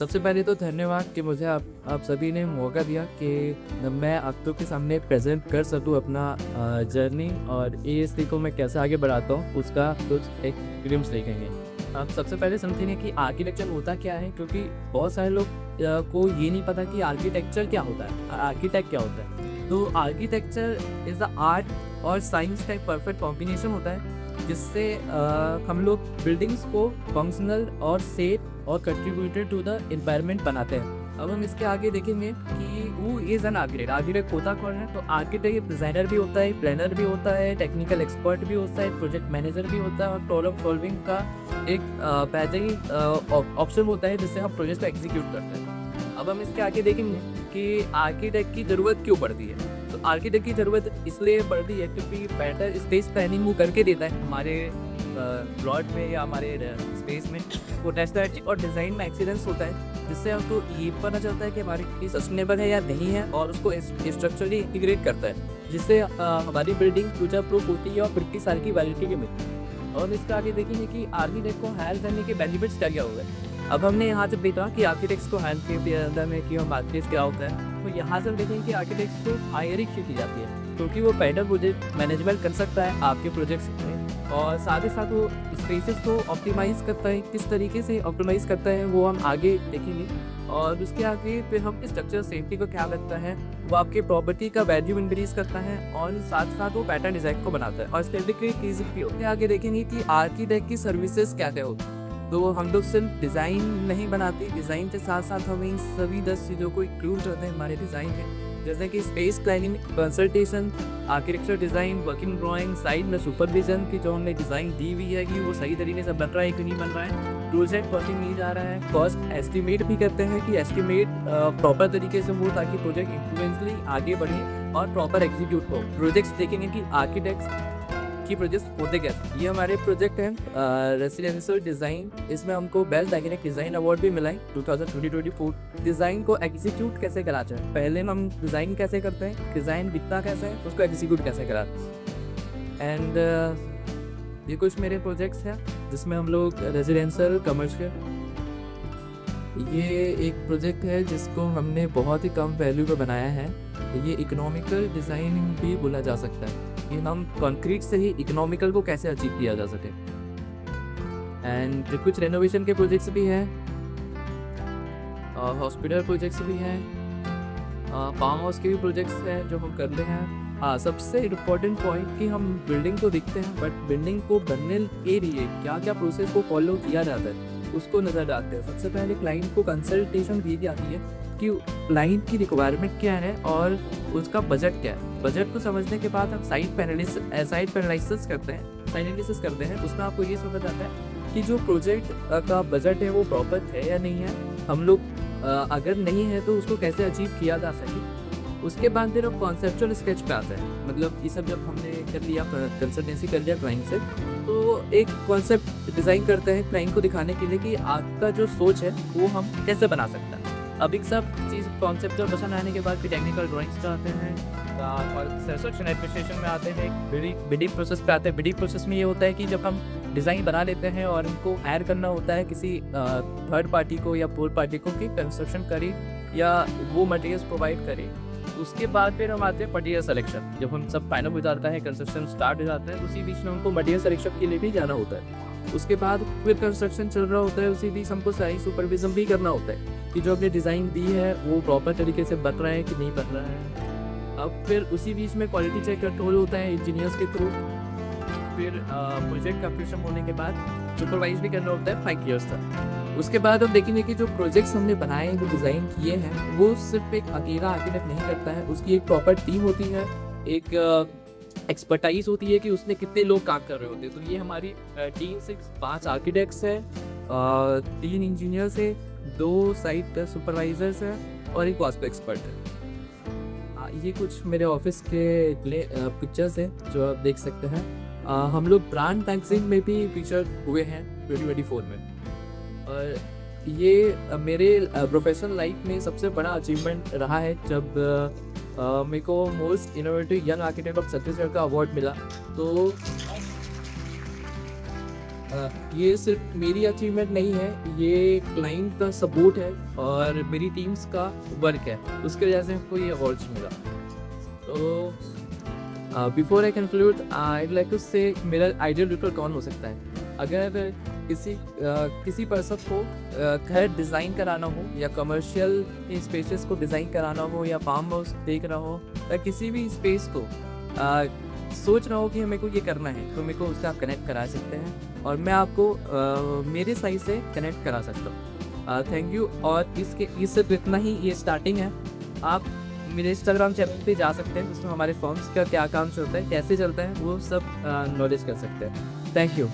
सबसे पहले तो धन्यवाद कि मुझे आप सभी ने मौका दिया कि मैं आप लोग के सामने प्रेज़ेंट कर सकूँ अपना जर्नी और एएसडी को मैं कैसे आगे बढ़ाता हूँ, उसका कुछ एक ग्लिम्स देखेंगे। अब सबसे पहले समझेंगे कि आर्किटेक्चर होता क्या है, क्योंकि बहुत सारे लोग को ये नहीं पता कि आर्किटेक्चर क्या होता है, आर्किटेक्ट क्या होता है। तो आर्किटेक्चर इज़ द आर्ट और साइंस का एक परफेक्ट कॉम्बिनेशन होता है, जिससे हम लोग बिल्डिंग्स को फंक्शनल और सेफ और कंट्रीब्यूटेड टू द एनवायरनमेंट बनाते हैं। अब हम इसके आगे देखेंगे कि वो इज़ एन आर्किटेक्ट। आर्किटेक्ट होता कौन है? तो आर्किटेक्ट डिज़ाइनर भी होता है, प्लानर भी होता है, टेक्निकल एक्सपर्ट भी होता है, प्रोजेक्ट मैनेजर भी होता है और प्रॉब्लम सॉल्विंग का एक बेहतरीन ऑप्शन होता है जिससे हम प्रोजेक्ट को एग्जीक्यूट करते हैं। अब हम इसके आगे देखेंगे कि आर्किटेक्ट की ज़रूरत क्यों पड़ती है। तो आर्किटेक्ट की ज़रूरत इसलिए पड़ती है क्योंकि बेटर स्पेस प्लानिंग वो करके देता है हमारे प्लॉट में या हमारे स्पेस में। वो टेस्ट और डिज़ाइन में एक्सीलेंस होता है, जिससे हमको ये पता चलता है कि हमारी चीज़ सस्टेनेबल है या नहीं है, और उसको स्ट्रक्चरली इंटीग्रेट करता है, जिससे हमारी बिल्डिंग फ्यूचर प्रूफ होती है और 50 साल की वैलिडिटी भी मिलती है। और इसका आगे देखेंगे कि आर्किटेक्ट को हायर करने के बेनिफिट्स क्या क्या होगा। अब हमने यहाँ से देखा कि आर्किटेक्ट्स को हायर के अंदर में कि हम आर्किटेक्ट क्या होता है, तो यहाँ से हम देखेंगे कि आर्किटेक्ट्स को हायरिंग की जाती है, क्योंकि वो बेटर प्रोजेक्ट मैनेजमेंट कर सकता है आपके प्रोजेक्ट्स में, और साथ ही साथ वो स्पेसेस को ऑप्टिमाइज़ करता है। किस तरीके से ऑप्टिमाइज़ करता है वो हम आगे देखेंगे। और उसके आगे फिर हम स्ट्रक्चर सेफ्टी को क्या करता है, वो आपके प्रॉपर्टी का वैल्यू इंक्रीज करता है, और साथ साथ वो पैटर्न डिज़ाइन को बनाता है और स्टैटिक भी होते हैं। आगे देखेंगे कि आर्किटेक्ट की सर्विसेज क्या क्या होती है। तो हम लोग सिर्फ डिज़ाइन नहीं बनाते, डिज़ाइन के साथ साथ हमें इन सभी 10 चीज़ों को इंक्लूड करते हैं हमारे डिज़ाइन में, जैसे कि space planning, consultation, architecture design, working drawing, side में सुपरविजन की जो हमने डिज़ाइन दी हुई है कि वो सही तरीके से बन रहा है कि नहीं बन रहा है, प्रोजेक्ट कॉस्टिंग नहीं जा रहा है, कॉस्ट एस्टिमेट भी करते हैं कि एस्टिमेट प्रॉपर तरीके से हो ताकि प्रोजेक्ट इन्फ्लुएंसली आगे बढ़े और प्रॉपर एग्जीक्यूट हो। प्रोजेक्ट्स देखेंगे कि आर्किटेक्ट्स की प्रोजेक्ट होते कैसे। ये हमारे प्रोजेक्ट हैं रेसिडेंशियल डिज़ाइन, इसमें हमको बेस्ट आर्किटेक्ट डिज़ाइन अवार्ड भी मिला है 2024। डिज़ाइन को एग्जीक्यूट कैसे कराते हैं, पहले हम डिज़ाइन कैसे करते हैं, डिज़ाइन दिखता कैसे है, उसको एग्जीक्यूट कैसे कराते हैं। एंड ये कुछ मेरे प्रोजेक्ट्स हैं जिसमें हम लोग रेजिडेंशियल कमर्शियल, ये एक प्रोजेक्ट है जिसको हमने बहुत ही कम वैल्यू पे बनाया है। ये इकोनॉमिकल डिज़ाइनिंग भी बोला जा सकता है कि हम कंक्रीट से ही इकोनॉमिकल को कैसे अचीव किया जा सके। एंड कुछ रेनोवेशन के प्रोजेक्ट्स भी हैं, हॉस्पिटल प्रोजेक्ट्स भी हैं, फार्म हाउस के भी प्रोजेक्ट्स हैं जो हम करते हैं। हाँ, सबसे इम्पोर्टेंट पॉइंट कि हम बिल्डिंग को दिखते हैं, बट बिल्डिंग को बनने के लिए क्या क्या प्रोसेस को फॉलो किया जाता है उसको नज़र डालते हैं। सबसे पहले क्लाइंट को कंसल्टेशन दी जाती है कि क्लाइंट की रिक्वायरमेंट क्या है और उसका बजट क्या है। बजट को समझने के बाद हम साइट पे एनालिसिस करते हैं। उसमें आपको ये समझ आता है कि जो प्रोजेक्ट का बजट है वो प्रॉपर है या नहीं है, हम लोग अगर नहीं है तो उसको कैसे अचीव किया जा सके। उसके बाद फिर हम कॉन्सेप्चुअल स्केच पे आते हैं। मतलब ये सब जब हमने कर लिया, कंसल्टेंसी कर लिया क्लाइंट से, तो एक कॉन्सेप्ट डिज़ाइन करते हैं क्लाइंट को दिखाने के लिए कि आपका जो सोच है वो हम कैसे बना सकते हैं। अब एक सब चीज़ कॉन्सेप्चुअल पसंद आने के बाद फिर टेक्निकल ड्राइंग्स पे आते हैं और कंस्ट्रक्शन एडमिनिस्ट्रेशन में आते हैं, बिडिंग प्रोसेस पे आते हैं। बिडिंग प्रोसेस में ये होता है कि जब हम डिज़ाइन बना लेते हैं और उनको हायर करना होता है किसी थर्ड पार्टी को या फोर्थ पार्टी को कि कंस्ट्रक्शन करे या वो मटेरियल्स प्रोवाइड करे। उसके बाद फिर हम आते हैं मटेरियल सिलेक्शन। जब हम सब फाइनल हो जाता है, कंस्ट्रक्शन स्टार्ट हो जाता है, उसी बीच में हमको मटेरियल सिलेक्शन के लिए भी जाना होता है। उसके बाद फिर कंस्ट्रक्शन चल रहा होता है, उसी बीच हमको सारी सुपरविजन भी करना होता है कि जो हमने डिज़ाइन दी है वो प्रॉपर तरीके से बन रहा है कि नहीं बन रहा है। अब फिर उसी बीच में क्वालिटी चेक कंट्रोल होता है इंजीनियर्स के थ्रू। फिर प्रोजेक्ट कंप्लीशन होने के बाद सुपरवाइज भी करना होता है 5 ईयर्स तक। उसके बाद हम देखेंगे कि जो प्रोजेक्ट्स हमने बनाए हैं, जो डिज़ाइन किए हैं, वो सिर्फ एक अकेला आर्किटेक्ट नहीं करता है, उसकी एक प्रॉपर टीम होती है, एक एक्सपर्टाइज होती है कि उसमें कितने लोग काम कर रहे होते हैं। तो ये हमारी टीम से 5 आर्किटेक्ट्स हैं, 3 इंजीनियर्स हैं, 2 साइट सुपरवाइजर्स हैं और एक वास्तु एक्सपर्ट है। ये कुछ मेरे ऑफिस के पिक्चर्स हैं जो आप देख सकते हैं। हम लोग ब्रांड मैगजीन में भी फीचर हुए हैं 2024 में। और ये मेरे प्रोफेशनल लाइफ में सबसे बड़ा अचीवमेंट रहा है जब मेरे को most innovative young architect of Chhattisgarh का अवार्ड मिला। तो ये सिर्फ मेरी अचीवमेंट नहीं है, ये क्लाइंट का सपोर्ट है और मेरी टीम्स का वर्क है, उसकी वजह से हमको ये अवार्ड्स मिला। तो before I conclude I like to say मेरा आइडियल ट्यूटर कौन हो सकता है। अगर किसी पर्सन को घर डिज़ाइन कराना हो या कमर्शियल स्पेसेस को डिज़ाइन कराना हो या फार्म हाउस देखना हो या किसी भी स्पेस को सोच रहा हो कि मेरे को ये करना है, तो मेरे को उससे आप कनेक्ट करा सकते हैं और मैं आपको मेरे साइड से कनेक्ट करा सकता हूँ। Thank you. और ये सिर्फ इतना ही, ये स्टार्टिंग है। आप मेरे इंस्टाग्राम चैनल पे जा सकते हैं, उसमें हमारे फॉर्म्स का क्या काम चलता है, कैसे चलता है, वो सब नॉलेज कर सकते हैं। Thank you.